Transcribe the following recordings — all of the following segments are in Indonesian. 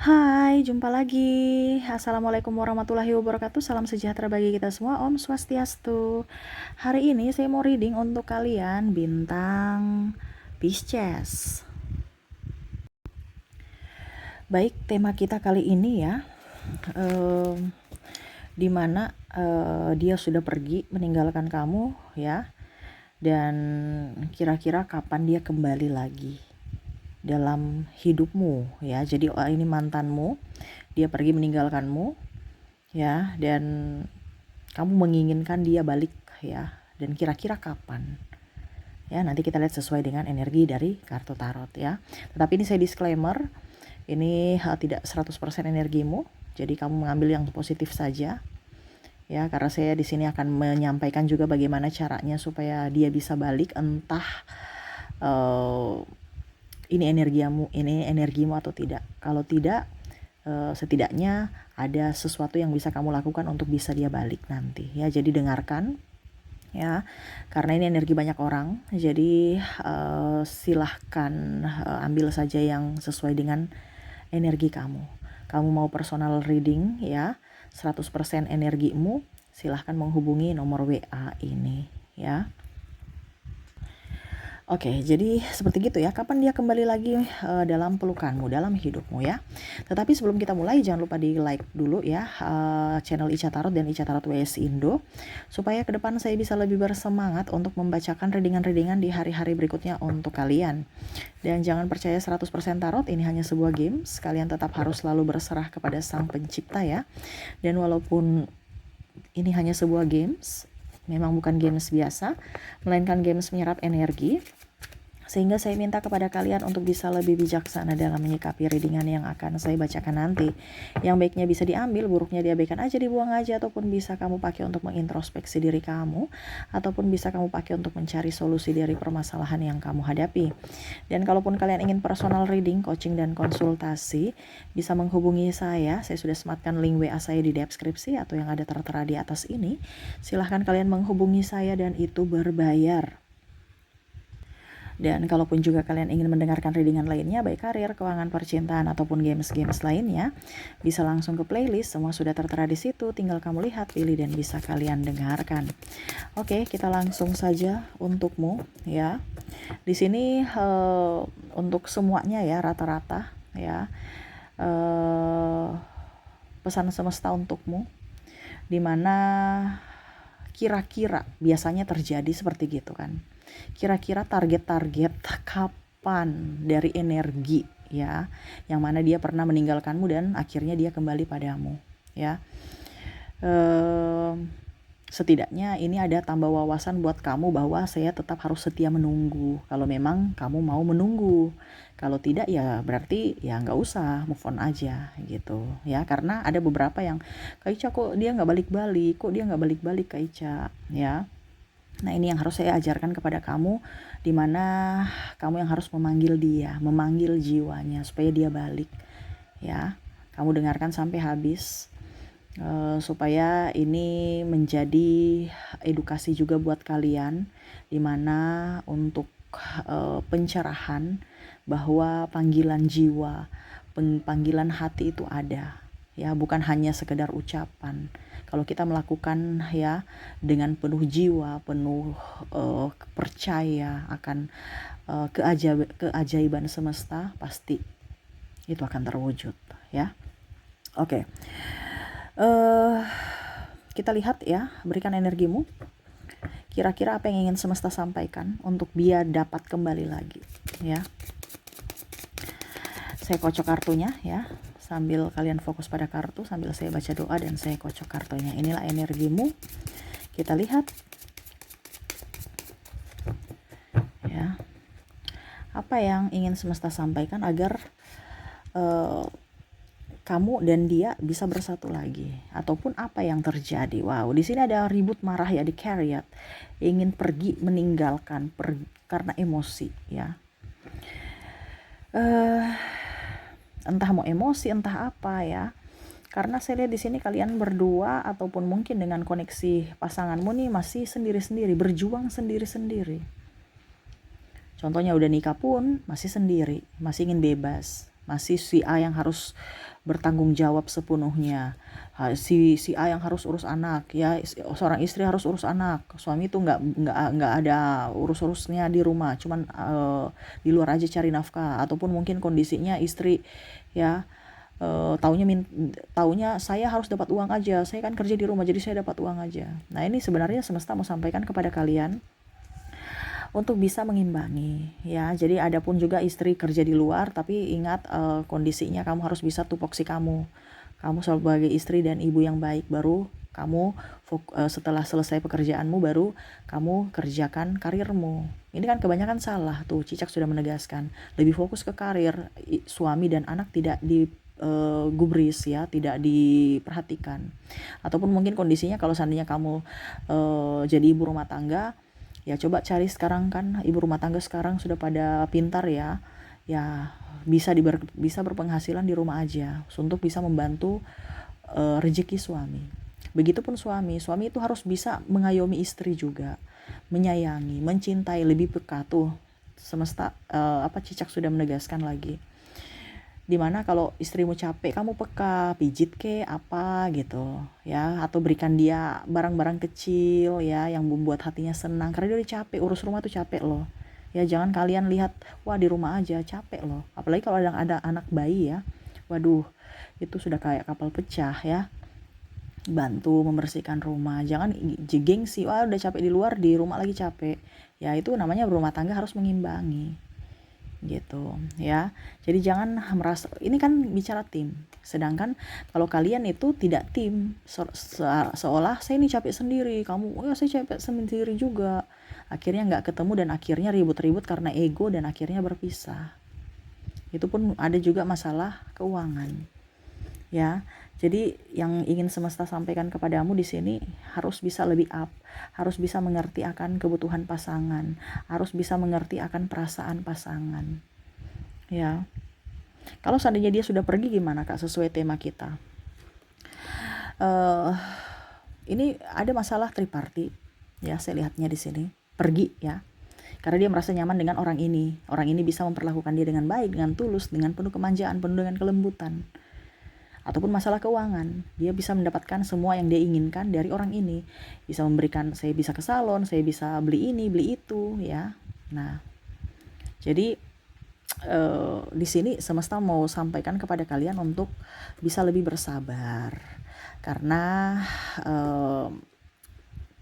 Hai, jumpa lagi. Assalamualaikum warahmatullahi wabarakatuh. Salam sejahtera bagi kita semua. Om Swastiastu. Hari ini saya mau reading untuk kalian bintang Pisces. Baik, tema kita kali ini ya, dimana dia sudah pergi meninggalkan kamu ya, dan kira-kira kapan dia kembali lagi dalam hidupmu ya. Jadi ini mantanmu, dia pergi meninggalkanmu ya, dan kamu menginginkan dia balik ya, dan kira-kira kapan ya. Nanti kita lihat sesuai dengan energi dari kartu tarot ya. Tetapi ini saya disclaimer, ini tidak 100% energimu, jadi kamu mengambil yang positif saja ya, karena saya di sini akan menyampaikan juga bagaimana caranya supaya dia bisa balik, entah ini energimu atau tidak. Kalau tidak, setidaknya ada sesuatu yang bisa kamu lakukan untuk bisa dia balik nanti ya. Jadi dengarkan ya, karena ini energi banyak orang, jadi silahkan ambil saja yang sesuai dengan energi kamu. Kamu mau personal reading ya, 100% energimu, silahkan menghubungi nomor WA ini ya. Oke, jadi seperti gitu ya. Kapan dia kembali lagi dalam pelukanmu, dalam hidupmu ya. Tetapi sebelum kita mulai, jangan lupa di like dulu ya channel Ica Tarot dan Ica Tarot WS Indo, supaya ke depan saya bisa lebih bersemangat untuk membacakan readingan-readingan di hari-hari berikutnya untuk kalian. Dan jangan percaya 100% tarot, ini hanya sebuah games. Kalian tetap harus selalu berserah kepada Sang Pencipta ya. Dan walaupun ini hanya sebuah games, memang bukan games biasa, melainkan games menyerap energi, sehingga saya minta kepada kalian untuk bisa lebih bijaksana dalam menyikapi readingan yang akan saya bacakan nanti. Yang baiknya bisa diambil, buruknya diabaikan aja, dibuang aja, ataupun bisa kamu pakai untuk mengintrospeksi diri kamu, ataupun bisa kamu pakai untuk mencari solusi dari permasalahan yang kamu hadapi. Dan kalaupun kalian ingin personal reading, coaching, dan konsultasi, bisa menghubungi saya. Saya sudah sematkan link WA saya di deskripsi atau yang ada tertera di atas ini. Silahkan kalian menghubungi saya dan itu berbayar. Dan kalaupun juga kalian ingin mendengarkan readingan lainnya, baik karir, keuangan, percintaan, ataupun games-games lainnya, bisa langsung ke playlist, semua sudah tertera di situ, tinggal kamu lihat, pilih, dan bisa kalian dengarkan. Oke, kita langsung saja untukmu ya. Di sini untuk semuanya ya, rata-rata ya, pesan semesta untukmu, dimana kira-kira biasanya terjadi seperti gitu kan. Kira-kira target-target kapan dari energi ya, yang mana dia pernah meninggalkanmu dan akhirnya dia kembali padamu ya. Setidaknya ini ada tambah wawasan buat kamu bahwa saya tetap harus setia menunggu kalau memang kamu mau menunggu. Kalau tidak ya berarti ya nggak usah, move on aja gitu ya. Karena ada beberapa yang, Kak Ica kok dia nggak balik-balik Kak Ica ya. Nah ini yang harus saya ajarkan kepada kamu, dimana kamu yang harus memanggil dia, memanggil jiwanya supaya dia balik ya. Kamu dengarkan sampai habis supaya ini menjadi edukasi juga buat kalian, dimana untuk pencerahan bahwa panggilan jiwa, panggilan hati itu ada ya, bukan hanya sekedar ucapan. Kalau kita melakukan ya dengan penuh jiwa, penuh percaya akan keajaiban semesta, pasti itu akan terwujud ya. Oke. Kita lihat ya, berikan energimu. Kira-kira apa yang ingin semesta sampaikan untuk dia dapat kembali lagi ya. Saya kocok kartunya ya, sambil kalian fokus pada kartu, sambil saya baca doa dan saya kocok kartunya. Inilah energimu. Kita lihat ya, apa yang ingin semesta sampaikan agar kamu dan dia bisa bersatu lagi, ataupun apa yang terjadi. Wow, di sini ada ribut, marah ya, di Chariot, ingin pergi, meninggalkan, karena emosi ya. Entah mau emosi, entah apa ya. Karena saya lihat di sini kalian berdua ataupun mungkin dengan koneksi pasanganmu nih masih sendiri-sendiri, berjuang sendiri-sendiri. Contohnya udah nikah pun masih sendiri, masih ingin bebas Masih si A yang harus bertanggung jawab sepenuhnya. Si A yang harus urus anak, ya seorang istri harus urus anak. Suami itu nggak ada urus-urusnya di rumah, cuman di luar aja cari nafkah. Ataupun mungkin kondisinya istri ya taunya saya harus dapat uang aja, saya kan kerja di rumah jadi saya dapat uang aja. Nah ini sebenarnya semesta mau sampaikan kepada kalian untuk bisa mengimbangi ya. Jadi ada pun juga istri kerja di luar, tapi ingat kondisinya kamu harus bisa tupoksi kamu sebagai istri dan ibu yang baik, baru kamu setelah selesai pekerjaanmu baru kamu kerjakan karirmu. Ini kan kebanyakan salah tuh, Cicak sudah menegaskan lebih fokus ke karir, suami dan anak tidak di gubris ya, tidak diperhatikan. Ataupun mungkin kondisinya kalau seandainya kamu jadi ibu rumah tangga, ya coba cari sekarang kan ibu rumah tangga sekarang sudah pada pintar ya bisa berpenghasilan di rumah aja untuk bisa membantu rezeki suami. Begitupun suami itu harus bisa mengayomi istri juga, menyayangi, mencintai, lebih peka tuh. Semesta Cicak sudah menegaskan lagi. Dimana kalau istrimu capek, kamu peka, pijit ke apa gitu ya, atau berikan dia barang-barang kecil ya yang membuat hatinya senang, karena dia udah capek, urus rumah tuh capek loh ya. Jangan kalian lihat wah di rumah aja capek loh, apalagi kalau ada anak bayi ya, waduh itu sudah kayak kapal pecah ya. Bantu membersihkan rumah, jangan gengsi wah udah capek di luar, di rumah lagi capek ya. Itu namanya berumah tangga harus mengimbangi gitu ya. Jadi jangan merasa ini kan bicara tim, sedangkan kalau kalian itu tidak tim, seolah saya ini capek sendiri, kamu ya saya capek sendiri juga, akhirnya nggak ketemu dan akhirnya ribut-ribut karena ego dan akhirnya berpisah. Itu pun ada juga masalah keuangan ya. Jadi yang ingin semesta sampaikan kepadamu di sini, harus bisa lebih up, harus bisa mengerti akan kebutuhan pasangan, harus bisa mengerti akan perasaan pasangan. Ya. Kalau seandainya dia sudah pergi gimana Kak, sesuai tema kita? Ini ada masalah triparti ya, saya lihatnya di sini. Pergi ya. Karena dia merasa nyaman dengan orang ini. Orang ini bisa memperlakukan dia dengan baik, dengan tulus, dengan penuh kemanjaan, penuh dengan kelembutan. Ataupun masalah keuangan, dia bisa mendapatkan semua yang dia inginkan dari orang ini, bisa memberikan, saya bisa ke salon, saya bisa beli ini beli itu ya. Nah jadi di sini semesta mau sampaikan kepada kalian untuk bisa lebih bersabar, karena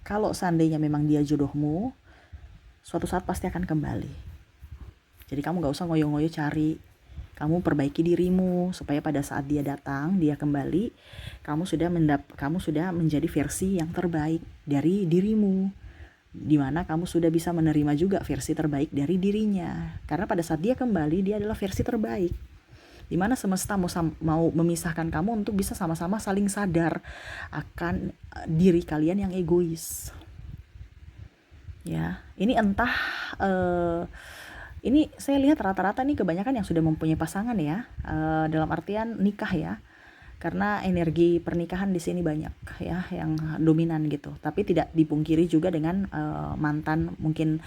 kalau seandainya memang dia jodohmu, suatu saat pasti akan kembali. Jadi kamu gak usah ngoyo-ngoyo cari, kamu perbaiki dirimu supaya pada saat dia datang, dia kembali, kamu sudah menjadi versi yang terbaik dari dirimu, dimana kamu sudah bisa menerima juga versi terbaik dari dirinya. Karena pada saat dia kembali, dia adalah versi terbaik, dimana semesta mau memisahkan kamu untuk bisa sama-sama saling sadar akan diri kalian yang egois ya. Ini entah ini saya lihat rata-rata nih kebanyakan yang sudah mempunyai pasangan ya, dalam artian nikah ya, karena energi pernikahan di sini banyak ya yang dominan gitu. Tapi tidak dipungkiri juga dengan mantan mungkin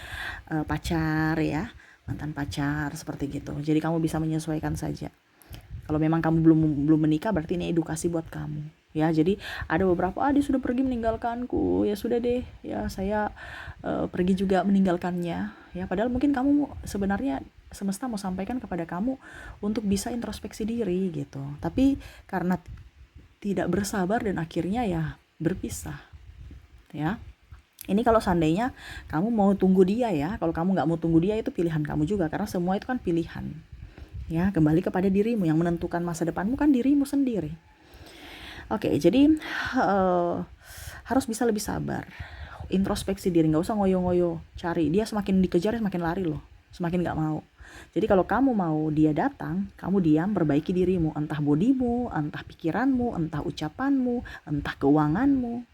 pacar ya, mantan pacar seperti gitu. Jadi kamu bisa menyesuaikan saja. Kalau memang kamu belum menikah, berarti ini edukasi buat kamu ya. Jadi ada beberapa dia sudah pergi meninggalkanku, ya sudah deh ya saya pergi juga meninggalkannya ya. Padahal mungkin kamu sebenarnya semesta mau sampaikan kepada kamu untuk bisa introspeksi diri gitu, tapi karena tidak bersabar dan akhirnya ya berpisah ya. Ini kalau seandainya kamu mau tunggu dia ya, kalau kamu nggak mau tunggu dia itu pilihan kamu juga, karena semua itu kan pilihan ya. Kembali kepada dirimu, yang menentukan masa depanmu kan dirimu sendiri. Oke, jadi harus bisa lebih sabar, introspeksi diri, nggak usah ngoyo-ngoyo cari dia, semakin dikejar semakin lari loh, semakin nggak mau. Jadi kalau kamu mau dia datang, kamu diam, perbaiki dirimu, entah bodimu, entah pikiranmu, entah ucapanmu, entah keuanganmu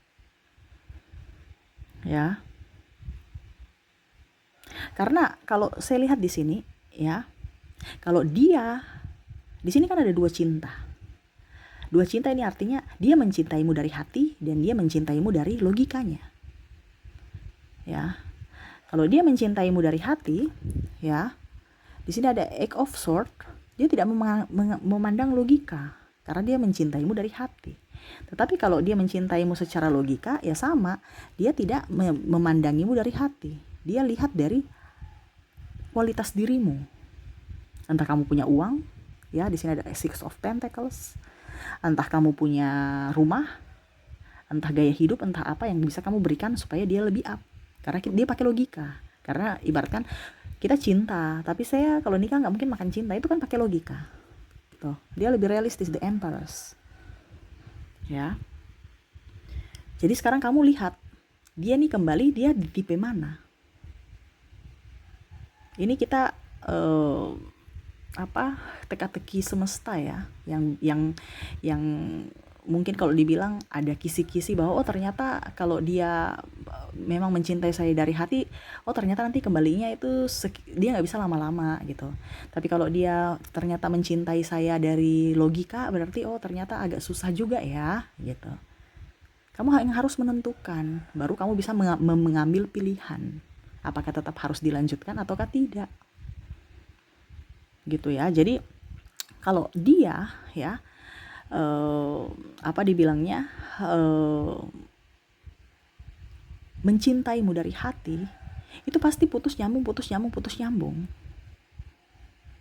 ya. Karena kalau saya lihat di sini ya, kalau dia di sini kan ada dua cinta. Dua cinta ini artinya dia mencintaimu dari hati dan dia mencintaimu dari logikanya. Ya. Kalau dia mencintaimu dari hati, ya. Di sini ada Eight of Swords. Dia tidak memandang logika, karena dia mencintaimu dari hati. Tetapi kalau dia mencintaimu secara logika, ya sama, dia tidak memandangimu dari hati. Dia lihat dari kualitas dirimu. Entah kamu punya uang, ya di sini ada Six of Pentacles. Entah kamu punya rumah, entah gaya hidup, entah apa yang bisa kamu berikan supaya dia lebih up. Karena dia pakai logika. Karena ibaratkan kita cinta, tapi saya kalau nikah nggak mungkin makan cinta, itu kan pakai logika. Tuh, dia lebih realistis, the Empress. Ya. Jadi sekarang kamu lihat, dia nih kembali, dia di tipe mana? Ini kita teka-teki semesta ya, yang mungkin kalau dibilang ada kisi-kisi bahwa ternyata kalau dia memang mencintai saya dari hati, ternyata nanti kembalinya itu dia nggak bisa lama-lama gitu. Tapi kalau dia ternyata mencintai saya dari logika, berarti ternyata agak susah juga ya gitu. Kamu yang harus menentukan, baru kamu bisa mengambil pilihan apakah tetap harus dilanjutkan ataukah tidak gitu ya. Jadi kalau dia ya dibilangnya mencintaimu dari hati, itu pasti putus nyambung.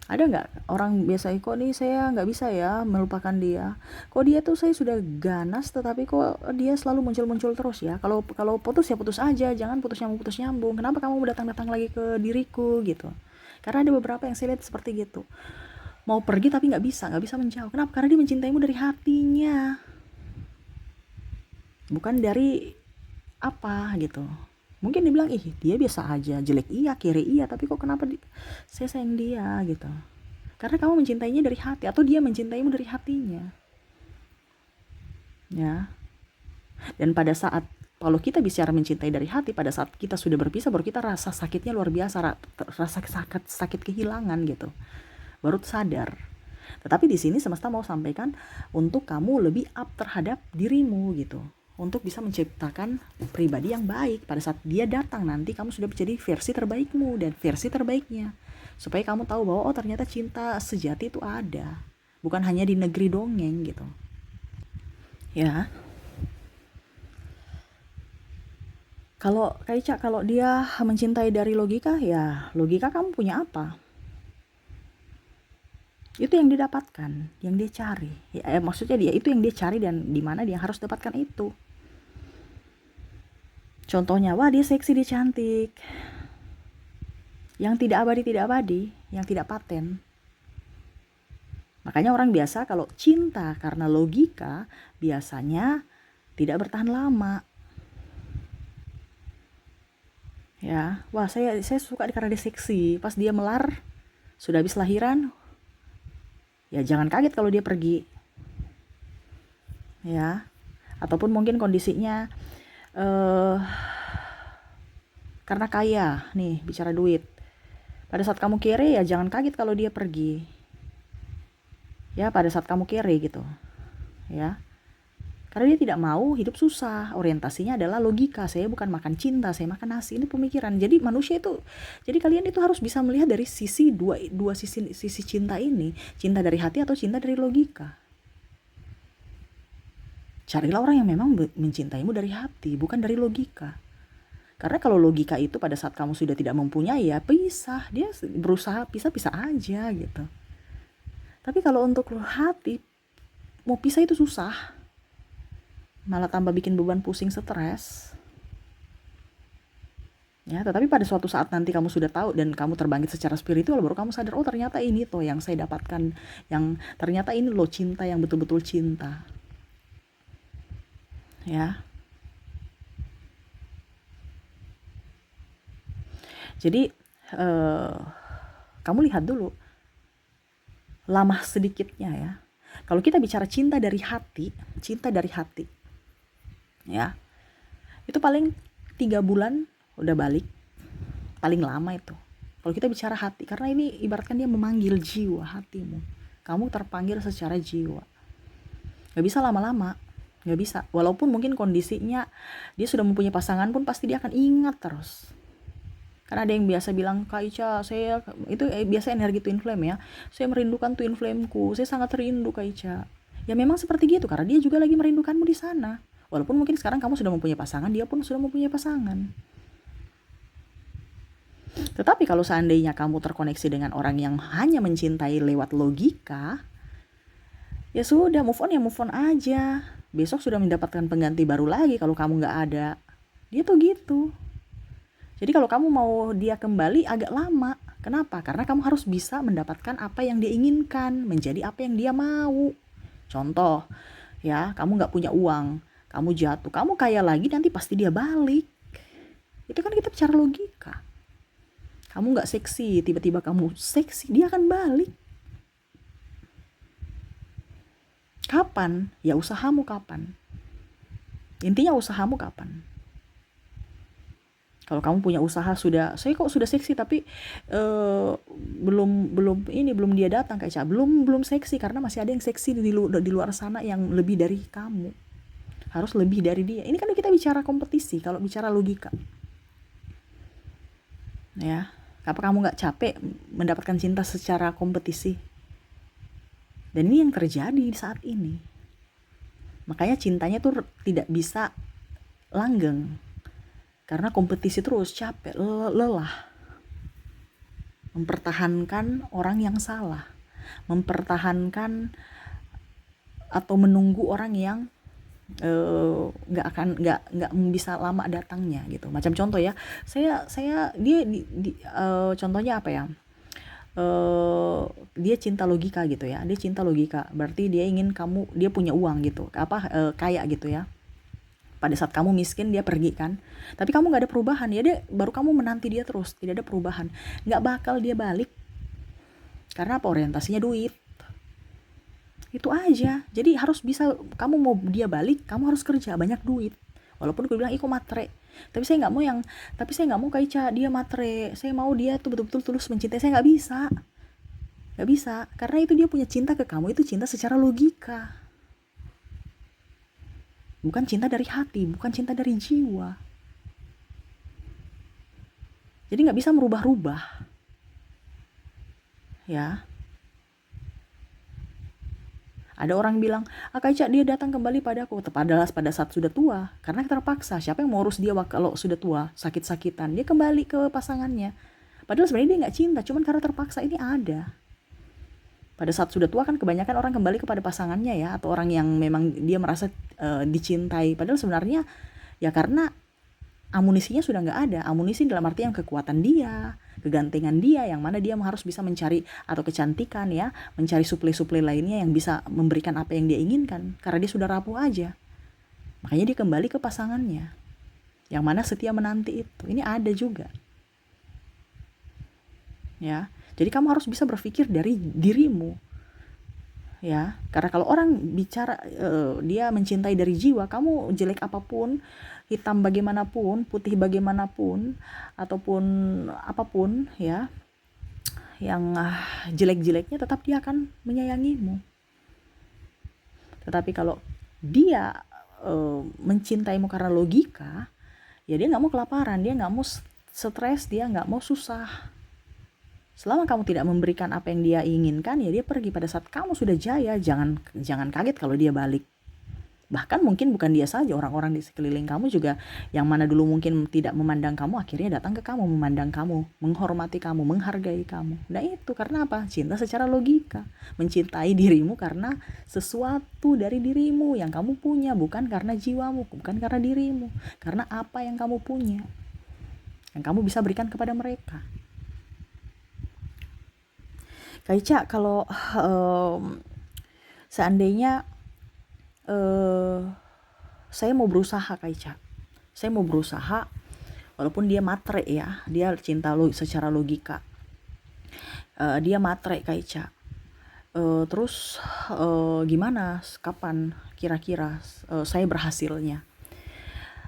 Ada nggak orang biasa, kok nih saya nggak bisa ya melupakan dia, kok dia tuh saya sudah ganas tetapi kok dia selalu muncul terus ya, kalau putus ya putus aja, jangan putus nyambung, kenapa kamu datang lagi ke diriku gitu. Karena ada beberapa yang saya lihat seperti gitu, mau pergi tapi nggak bisa menjauh. Kenapa? Karena dia mencintaimu dari hatinya, bukan dari apa gitu. Mungkin dibilang dia biasa aja, jelek iya, kiri iya, tapi kok kenapa saya sayang dia gitu. Karena kamu mencintainya dari hati, atau dia mencintaimu dari hatinya ya. Dan pada saat kalau kita bicara mencintai dari hati, pada saat kita sudah berpisah, baru kita rasa sakitnya luar biasa, rasa sakit kehilangan gitu, baru sadar. Tetapi di sini semesta mau sampaikan untuk kamu lebih up terhadap dirimu gitu, untuk bisa menciptakan pribadi yang baik. Pada saat dia datang nanti, kamu sudah menjadi versi terbaikmu dan versi terbaiknya, supaya kamu tahu bahwa ternyata cinta sejati itu ada, bukan hanya di negeri dongeng gitu ya. Kalau Kaica, kalau dia mencintai dari logika, ya logika kamu punya apa? Itu yang didapatkan, yang dia cari. Maksudnya dia itu yang dia cari, dan di mana dia harus dapatkan itu. Contohnya, wah dia seksi, dia cantik. Yang tidak abadi, yang tidak paten. Makanya orang biasa kalau cinta karena logika, biasanya tidak bertahan lama. Ya, wah saya suka karena dia seksi. Pas dia melar, sudah habis lahiran, ya jangan kaget kalau dia pergi. Ya, ataupun mungkin kondisinya karena kaya, nih bicara duit. Pada saat kamu kere, ya jangan kaget kalau dia pergi. Ya, pada saat kamu kere gitu. Ya. Karena dia tidak mau hidup susah. Orientasinya adalah logika. Saya bukan makan cinta, saya makan nasi. Ini pemikiran. Jadi manusia itu, jadi kalian itu harus bisa melihat dari sisi dua sisi cinta ini. Cinta dari hati atau cinta dari logika. Carilah orang yang memang mencintaimu dari hati, bukan dari logika. Karena kalau logika itu pada saat kamu sudah tidak mempunyai, ya pisah. Dia berusaha pisah aja gitu. Tapi kalau untuk hati, mau pisah itu susah. Malah tambah bikin beban pusing, stres. Ya, tetapi pada suatu saat nanti kamu sudah tahu dan kamu terbangkit secara spiritual, baru kamu sadar, ternyata ini tuh yang saya dapatkan, yang ternyata ini loh cinta yang betul-betul cinta. Ya. Jadi kamu lihat dulu lama sedikitnya ya. Kalau kita bicara cinta dari hati, ya, itu paling 3 bulan udah balik, paling lama itu. Kalau kita bicara hati, karena ini ibaratkan dia memanggil jiwa hatimu, kamu terpanggil secara jiwa, gak bisa lama-lama, gak bisa. Walaupun mungkin kondisinya dia sudah mempunyai pasangan pun, pasti dia akan ingat terus. Karena ada yang biasa bilang, Kak Ica, saya itu biasa energi twin flame ya. Saya merindukan twin flameku. Saya sangat rindu Kak Ica. Ya memang seperti gitu karena dia juga lagi merindukanmu di sana. Walaupun mungkin sekarang kamu sudah mempunyai pasangan, dia pun sudah mempunyai pasangan. Tetapi kalau seandainya kamu terkoneksi dengan orang yang hanya mencintai lewat logika, ya sudah, move on ya move on aja. Besok sudah mendapatkan pengganti baru lagi kalau kamu nggak ada. Dia tuh gitu. Jadi kalau kamu mau dia kembali agak lama. Kenapa? Karena kamu harus bisa mendapatkan apa yang dia inginkan, menjadi apa yang dia mau. Contoh, ya, kamu nggak punya uang, kamu jatuh, kamu kaya lagi, nanti pasti dia balik. Itu kan kita bicara logika. Kamu nggak seksi, tiba-tiba kamu seksi, dia akan balik. Kapan? Ya usahamu kapan. Intinya usahamu kapan. Kalau kamu punya usaha saya kok sudah seksi tapi belum dia datang kayak belum seksi karena masih ada yang seksi di luar sana yang lebih dari kamu. Harus lebih dari dia. Ini kan kita bicara kompetisi, kalau bicara logika. Ya, apa kamu nggak capek mendapatkan cinta secara kompetisi? Dan ini yang terjadi saat ini. Makanya cintanya tuh tidak bisa langgeng. Karena kompetisi terus, capek, lelah. Mempertahankan orang yang salah. Mempertahankan atau menunggu orang yang nggak bisa lama datangnya gitu. Macam contoh ya, contohnya apa ya? Dia cinta logika gitu ya. Dia cinta logika. Berarti dia ingin dia punya uang gitu. Kaya gitu ya. Pada saat kamu miskin dia pergi kan, tapi kamu nggak ada perubahan ya, baru kamu menanti dia terus, tidak ada perubahan, nggak bakal dia balik. Karena apa? Orientasinya duit. Itu aja. Jadi harus bisa, kamu mau dia balik, kamu harus kerja banyak duit. Walaupun gue bilang iko matre, tapi saya nggak mau kayak dia matre. Saya mau dia tuh betul-betul tulus mencintai. Saya nggak bisa karena itu dia punya cinta ke kamu, itu cinta secara logika. Bukan cinta dari hati, bukan cinta dari jiwa. Jadi nggak bisa merubah-rubah. Ya. Ada orang bilang, Kak Ica dia datang kembali padaku. Padahal pada saat sudah tua. Karena terpaksa. Siapa yang mau urus dia kalau sudah tua, sakit-sakitan. Dia kembali ke pasangannya. Padahal sebenarnya dia nggak cinta, cuman karena terpaksa. Ini ada. Pada saat sudah tua kan kebanyakan orang kembali kepada pasangannya ya, atau orang yang memang dia merasa dicintai. Padahal sebenarnya ya karena amunisinya sudah nggak ada. Amunisi dalam arti yang kekuatan dia, kegantengan dia, yang mana dia harus bisa mencari, atau kecantikan ya, mencari suplai-suplai lainnya yang bisa memberikan apa yang dia inginkan. Karena dia sudah rapuh aja. Makanya dia kembali ke pasangannya, yang mana setia menanti itu. Ini ada juga. Ya. Jadi kamu harus bisa berpikir dari dirimu, ya. Karena kalau orang bicara dia mencintai dari jiwa, kamu jelek apapun, hitam bagaimanapun, putih bagaimanapun, ataupun apapun, ya, yang jelek-jeleknya, tetap dia akan menyayangimu. Tetapi kalau dia mencintaimu karena logika, ya dia nggak mau kelaparan, dia nggak mau stres, dia nggak mau susah. Selama kamu tidak memberikan apa yang dia inginkan, ya dia pergi. Pada saat kamu sudah jaya, jangan kaget kalau dia balik. Bahkan mungkin bukan dia saja, orang-orang di sekeliling kamu juga yang mana dulu mungkin tidak memandang kamu, akhirnya datang ke kamu, memandang kamu, menghormati kamu, menghargai kamu. Nah itu karena apa? Cinta secara logika. Mencintai dirimu karena sesuatu dari dirimu yang kamu punya, bukan karena jiwamu, bukan karena dirimu. Karena apa yang kamu punya, yang kamu bisa berikan kepada mereka. Kak Ica, kalau seandainya saya mau berusaha, Kak Ica. Saya mau berusaha, walaupun dia matre ya, dia cinta secara logika. Dia matre, Kak Ica. Terus gimana? Kapan kira-kira saya berhasilnya?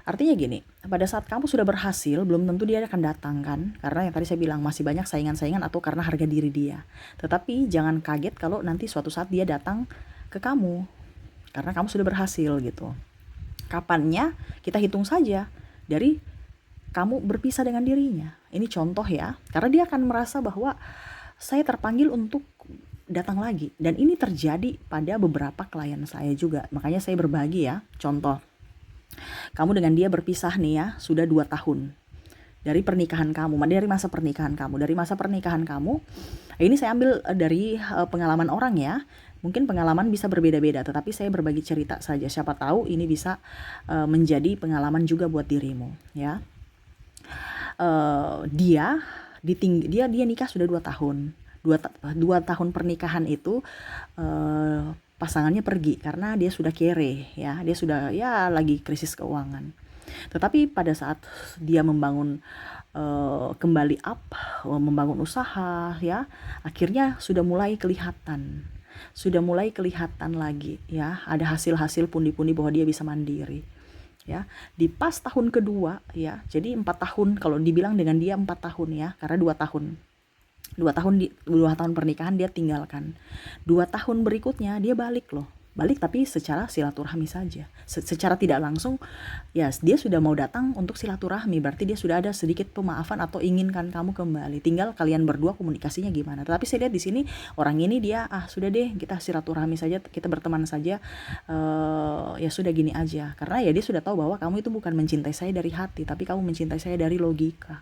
Artinya gini, pada saat kamu sudah berhasil, belum tentu dia akan datang kan, karena yang tadi saya bilang masih banyak saingan-saingan atau karena harga diri dia. Tetapi jangan kaget kalau nanti suatu saat dia datang ke kamu, karena kamu sudah berhasil gitu. Kapannya kita hitung saja dari kamu berpisah dengan dirinya. Ini contoh ya, karena dia akan merasa bahwa saya terpanggil untuk datang lagi. Dan ini terjadi pada beberapa klien saya juga. Makanya saya berbagi ya. Contoh, kamu dengan dia berpisah nih ya, sudah 2 tahun. Dari pernikahan kamu, dari masa pernikahan kamu. Dari masa pernikahan kamu, ini saya ambil dari pengalaman orang ya. Mungkin pengalaman bisa berbeda-beda, tetapi saya berbagi cerita saja. Siapa tahu ini bisa menjadi pengalaman juga buat dirimu ya. Dia nikah sudah 2 tahun. 2 tahun pernikahan itu pasangannya pergi karena dia sudah kere ya, dia sudah ya lagi krisis keuangan. Tetapi pada saat dia membangun kembali membangun usaha ya, akhirnya sudah mulai kelihatan lagi ya, ada hasil-hasil pundi-pundi bahwa dia bisa mandiri ya. Di pas tahun kedua ya, jadi 4 tahun, kalau dibilang dengan dia 4 tahun ya, karena 2 tahun 2 tahun pernikahan dia tinggalkan. 2 tahun berikutnya dia balik tapi secara silaturahmi saja, secara tidak langsung ya. Dia sudah mau datang untuk silaturahmi, berarti dia sudah ada sedikit pemaafan atau inginkan kamu kembali, tinggal kalian berdua komunikasinya gimana. Tetapi saya lihat di sini orang ini dia sudah deh, kita silaturahmi saja, kita berteman saja, ya sudah gini aja, karena ya dia sudah tahu bahwa kamu itu bukan mencintai saya dari hati, tapi kamu mencintai saya dari logika.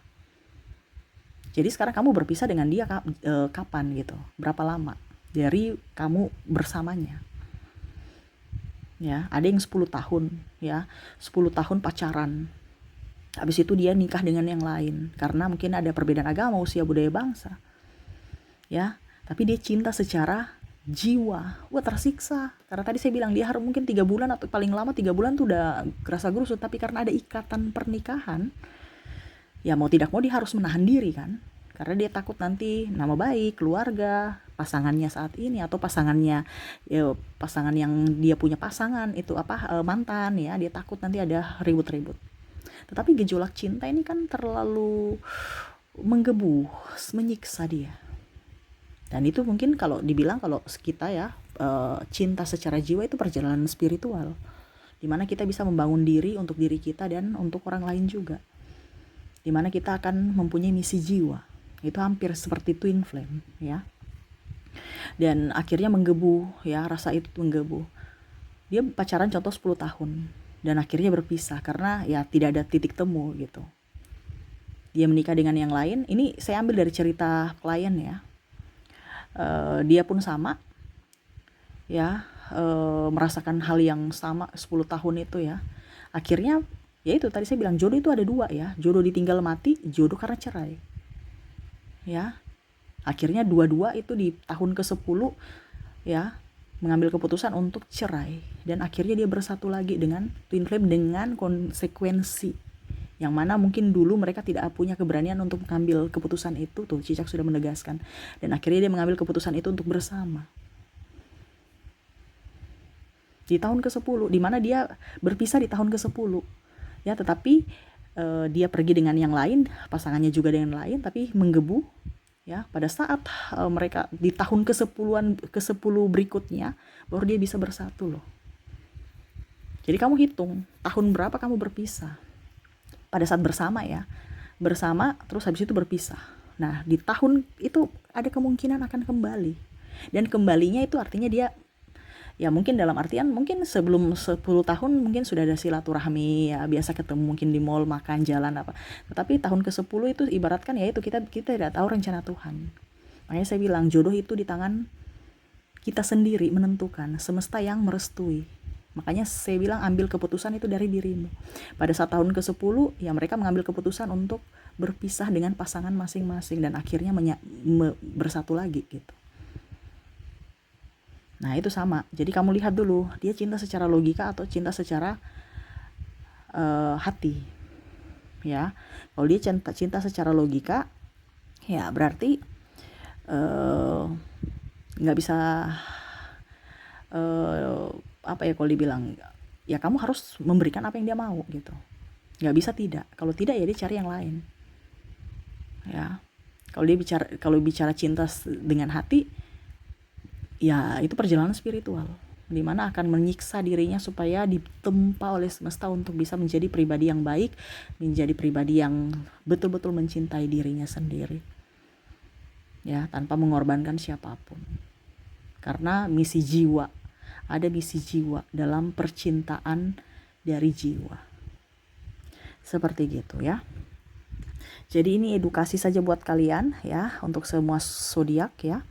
Jadi sekarang kamu berpisah dengan dia kapan gitu, berapa lama dari kamu bersamanya ya. Ada yang 10 tahun ya, 10 tahun pacaran, habis itu dia nikah dengan yang lain karena mungkin ada perbedaan agama, usia, budaya, bangsa ya. Tapi dia cinta secara jiwa, tersiksa karena tadi saya bilang dia harus mungkin 3 bulan atau paling lama 3 bulan tuh udah kerasa gerusut, tapi karena ada ikatan pernikahan ya, mau tidak mau dia harus menahan diri kan, karena dia takut nanti nama baik keluarga pasangannya saat ini, atau pasangan yang dia punya pasangan itu mantan ya, dia takut nanti ada ribut-ribut. Tetapi gejolak cinta ini kan terlalu menggebu, menyiksa dia. Dan itu mungkin kalau dibilang, kalau kita ya, cinta secara jiwa itu perjalanan spiritual, dimana kita bisa membangun diri untuk diri kita dan untuk orang lain juga, dimana kita akan mempunyai misi jiwa. Itu hampir seperti twin flame ya. Dan akhirnya menggebu ya, rasa itu menggebu. Dia pacaran contoh 10 tahun dan akhirnya berpisah karena ya tidak ada titik temu gitu. Dia menikah dengan yang lain. Ini saya ambil dari cerita klien ya. Dia pun sama ya, merasakan hal yang sama 10 tahun itu ya. Akhirnya ya itu tadi saya bilang, jodoh itu ada 2 ya, jodoh ditinggal mati, jodoh karena cerai ya. Akhirnya dua-dua itu di tahun ke-10 ya mengambil keputusan untuk cerai, dan akhirnya dia bersatu lagi dengan twin flame dengan konsekuensi yang mana mungkin dulu mereka tidak punya keberanian untuk mengambil keputusan itu. Tuh Cicak sudah menegaskan, dan akhirnya dia mengambil keputusan itu untuk bersama di tahun ke-10, di mana dia berpisah di tahun ke-10 ya. Tetapi dia pergi dengan yang lain, pasangannya juga dengan lain, tapi menggebu ya. Pada saat mereka di tahun ke-10 berikutnya baru dia bisa bersatu loh. Jadi kamu hitung tahun berapa kamu berpisah. Pada saat bersama ya, bersama terus habis itu berpisah. Nah di tahun itu ada kemungkinan akan kembali, dan kembalinya itu artinya dia ya mungkin dalam artian mungkin sebelum 10 tahun mungkin sudah ada silaturahmi ya, biasa ketemu mungkin di mall, makan, jalan apa. Tetapi tahun ke-10 itu ibaratkan ya itu kita tidak tahu rencana Tuhan. Makanya saya bilang jodoh itu di tangan kita sendiri menentukan, semesta yang merestui. Makanya saya bilang ambil keputusan itu dari dirimu. Pada saat tahun ke-10 ya mereka mengambil keputusan untuk berpisah dengan pasangan masing-masing dan akhirnya bersatu lagi gitu. Nah itu sama, jadi kamu lihat dulu dia cinta secara logika atau cinta secara hati ya. Kalau dia cinta secara logika ya berarti nggak bisa kalau dibilang ya kamu harus memberikan apa yang dia mau gitu, nggak bisa tidak. Kalau tidak ya dia cari yang lain ya. Kalau bicara cinta dengan hati ya itu perjalanan spiritual dimana akan menyiksa dirinya supaya ditempa oleh semesta untuk bisa menjadi pribadi yang baik, menjadi pribadi yang betul-betul mencintai dirinya sendiri, ya, tanpa mengorbankan siapapun. Karena ada misi jiwa dalam percintaan dari jiwa, seperti gitu ya. Jadi ini edukasi saja buat kalian ya, untuk semua zodiak ya.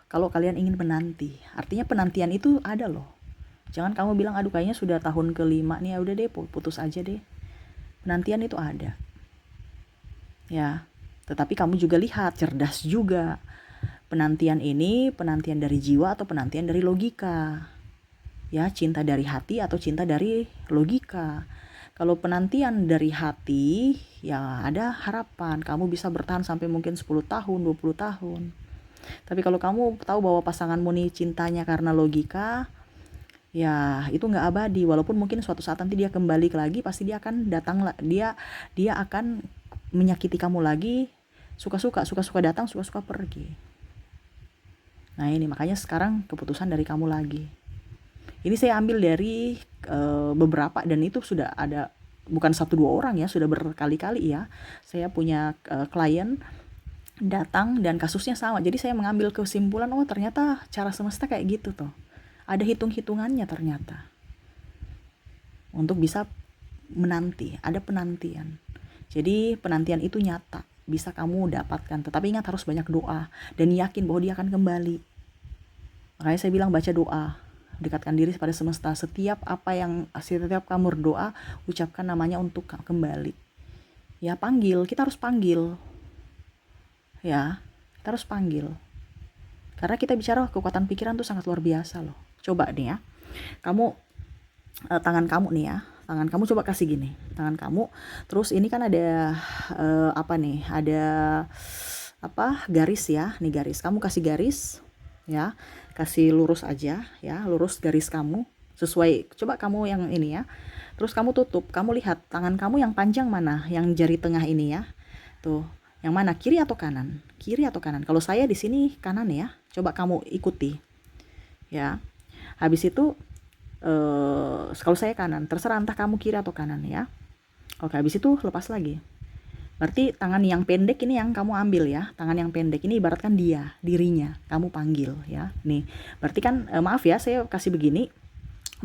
Kalau kalian ingin menanti, artinya penantian itu ada loh. Jangan kamu bilang aduh kayaknya sudah tahun ke-5 nih, ya udah deh putus aja deh. Penantian itu ada. Ya. Tetapi kamu juga lihat, cerdas juga. Penantian ini penantian dari jiwa atau penantian dari logika. Ya, cinta dari hati atau cinta dari logika. Kalau penantian dari hati, ya ada harapan kamu bisa bertahan sampai mungkin 10 tahun, 20 tahun. Tapi kalau kamu tahu bahwa pasanganmu nih cintanya karena logika, ya itu nggak abadi. Walaupun mungkin suatu saat nanti dia kembali lagi, pasti dia akan datang, dia akan menyakiti kamu lagi, suka-suka datang, suka-suka pergi. Nah ini makanya sekarang keputusan dari kamu lagi. Ini saya ambil dari beberapa, dan itu sudah ada bukan 1-2 orang ya, sudah berkali-kali ya. Saya punya klien datang dan kasusnya sama. Jadi saya mengambil kesimpulan, oh ternyata cara semesta kayak gitu tuh. Ada hitung-hitungannya ternyata. Untuk bisa menanti, ada penantian. Jadi penantian itu nyata, bisa kamu dapatkan. Tetapi ingat harus banyak doa dan yakin bahwa dia akan kembali. Makanya saya bilang baca doa, dekatkan diri pada semesta. Setiap kamu berdoa, ucapkan namanya untuk kembali. Ya panggil, kita harus panggil. Ya, kita harus panggil. Karena kita bicara kekuatan pikiran tuh sangat luar biasa loh. Coba nih ya, kamu tangan kamu nih ya, tangan kamu coba kasih gini, tangan kamu. Terus ini kan ada ada garis ya, nih garis. Kamu kasih garis ya, kasih lurus aja ya, lurus garis kamu sesuai. Coba kamu yang ini ya. Terus kamu tutup, kamu lihat tangan kamu yang panjang mana, yang jari tengah ini ya. Tuh. Yang mana, kiri atau kanan? Kiri atau kanan? Kalau saya di sini kanan ya. Coba kamu ikuti. Ya. Habis itu kalau saya kanan, terserah entah kamu kiri atau kanan ya. Oke, habis itu lepas lagi. Berarti tangan yang pendek ini yang kamu ambil ya. Tangan yang pendek ini ibaratkan dirinya. Kamu panggil ya. Nih, berarti kan maaf ya saya kasih begini.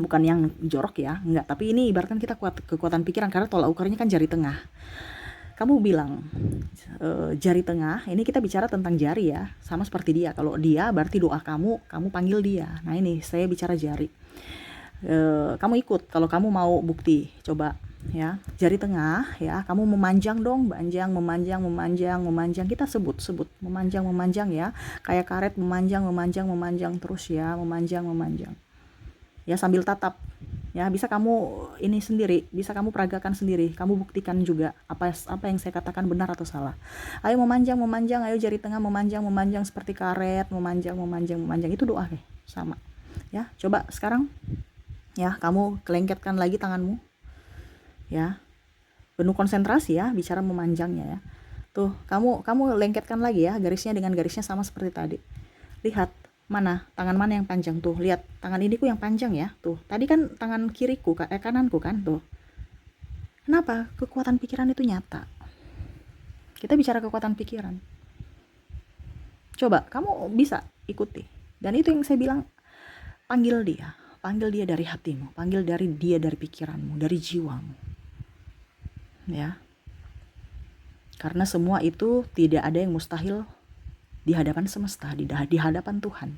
Bukan yang jorok ya, enggak. Tapi ini ibaratkan kita kekuatan pikiran, karena tolak ukurnya kan jari tengah. Kamu bilang jari tengah, ini kita bicara tentang jari ya, sama seperti dia. Kalau dia berarti doa kamu panggil dia. Nah ini saya bicara jari. Kamu ikut kalau kamu mau bukti, coba ya, jari tengah ya, kamu memanjang dong, memanjang, kita sebut memanjang ya, kayak karet memanjang terus ya, memanjang ya, sambil tatap ya. Bisa kamu ini sendiri, bisa kamu peragakan sendiri, kamu buktikan juga apa yang saya katakan benar atau salah. Ayo memanjang, ayo jari tengah memanjang seperti karet, memanjang, itu doa nih, sama ya. Coba sekarang ya, kamu kelengketkan lagi tanganmu ya, penuh konsentrasi ya, bicara memanjangnya ya. Tuh, kamu lengketkan lagi ya, garisnya dengan garisnya sama seperti tadi. Lihat mana, tangan mana yang panjang tuh. Lihat, tangan iniku yang panjang ya. Tuh, tadi kan tangan kiriku, kananku kan tuh. Kenapa? Kekuatan pikiran itu nyata. Kita bicara kekuatan pikiran. Coba, kamu bisa ikuti. Dan itu yang saya bilang, panggil dia dari hatimu, panggil dia dari pikiranmu, dari jiwamu. Ya. Karena semua itu tidak ada yang mustahil di hadapan semesta, di hadapan Tuhan.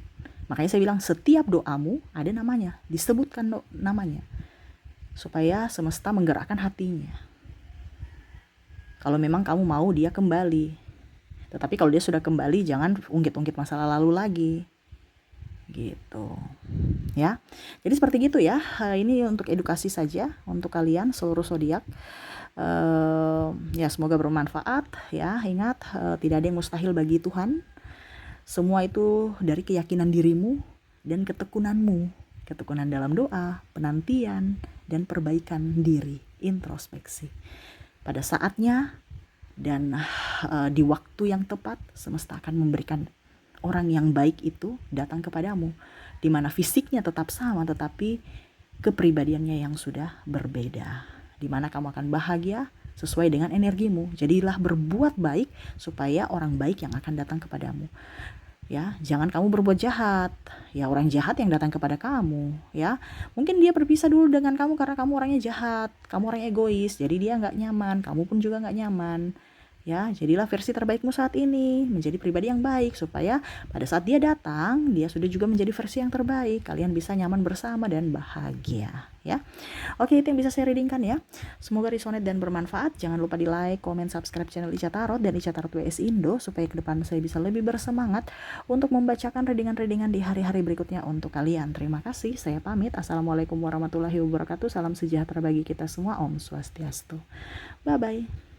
Makanya saya bilang setiap doamu ada namanya, disebutkan namanya, supaya semesta menggerakkan hatinya. Kalau memang kamu mau dia kembali. Tetapi kalau dia sudah kembali, jangan ungkit-ungkit masa lalu lagi. Gitu. Ya. Jadi seperti gitu ya. Ini untuk edukasi saja untuk kalian seluruh zodiak. Ya semoga bermanfaat ya. Ingat, tidak ada yang mustahil bagi Tuhan. Semua itu dari keyakinan dirimu dan ketekunanmu. Ketekunan dalam doa, penantian, dan perbaikan diri, introspeksi. Pada saatnya dan di waktu yang tepat, semesta akan memberikan orang yang baik itu datang kepadamu, di mana fisiknya tetap sama tetapi kepribadiannya yang sudah berbeda, di mana kamu akan bahagia sesuai dengan energimu. Jadilah berbuat baik supaya orang baik yang akan datang kepadamu. Ya, jangan kamu berbuat jahat. Ya, orang jahat yang datang kepada kamu. Ya, mungkin dia berpisah dulu dengan kamu karena kamu orangnya jahat, kamu orang egois, jadi dia nggak nyaman, kamu pun juga nggak nyaman. Ya, jadilah versi terbaikmu saat ini, menjadi pribadi yang baik supaya pada saat dia datang, dia sudah juga menjadi versi yang terbaik. Kalian bisa nyaman bersama dan bahagia, ya. Oke, itu yang bisa saya readingkan ya. Semoga resonate dan bermanfaat. Jangan lupa di like, comment, subscribe channel Ica Tarot dan Ica Tarot WS Indo supaya ke depan saya bisa lebih bersemangat untuk membacakan readingan-readingan di hari-hari berikutnya untuk kalian. Terima kasih, saya pamit. Assalamualaikum warahmatullahi wabarakatuh. Salam sejahtera bagi kita semua. Om Swastiastu. Bye-bye.